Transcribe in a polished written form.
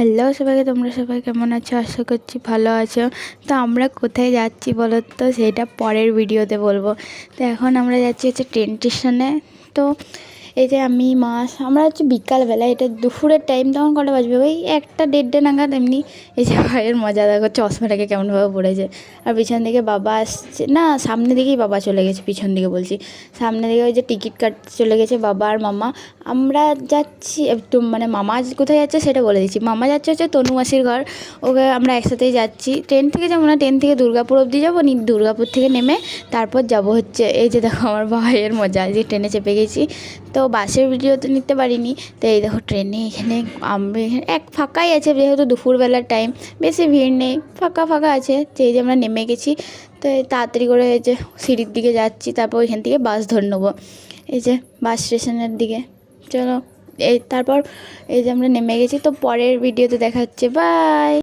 Hello সবাইকে, তোমরা সবাই কেমন আছো? আশা করছি ভালো আছো। তো আমরা কোথায় যাচ্ছি বলো তো, সেটা পরের ভিডিওতে বলবো। তো এখন আমরা যাচ্ছি ট্রেন স্টেশনে। তো এই যে আমি আমরা হচ্ছে বিকালবেলা, এটা দুপুরের টাইম, তখন কটা বাজবে ওই 1-1:30 নাগাদ। এমনি এই যে ভাইয়ের মজা দেখো, চশমাটাকে কেমনভাবে পড়েছে। আর পিছন দিকে বাবা আসছে, না সামনে দিকেই বাবা চলে গেছে, পিছন দিকে বলছি, সামনে দিকে ওই যে টিকিট কাটতে চলে গেছে বাবা আর মামা। আমরা যাচ্ছি একটু, মানে মামা কোথায় যাচ্ছে সেটা বলে দিচ্ছি। মামা যাচ্ছে হচ্ছে তনু মাসির ঘর, ওকে আমরা একসাথেই যাচ্ছি। ট্রেন থেকে যাবো না, ট্রেন থেকে দুর্গাপুর অবধি যাবো, দুর্গাপুর থেকে নেমে তারপর যাব হচ্ছে, এই যে দেখো আমার ভাইয়ের মজা, যে ট্রেনে চেপে গেছি। তো বাসের ভিডিও তো নিতে পারিনি। তো এই দেখো ট্রেনে এখানে ফাঁকাই আছে, যেহেতু দুপুরবেলার টাইম, বেশি ভিড় নেই, ফাঁকা ফাঁকা আছে। তো এই যে আমরা নেমে গেছি। তো তাড়াতাড়ি করে এই যে সিঁড়ির দিকে যাচ্ছি, তারপর ওইখান থেকে বাস ধরে নেবো এই যে বাস স্টেশনের দিকে। চলো, তারপর এই যে আমরা নেমে গেছি। তো পরের ভিডিওতে দেখা হচ্ছে, বাই।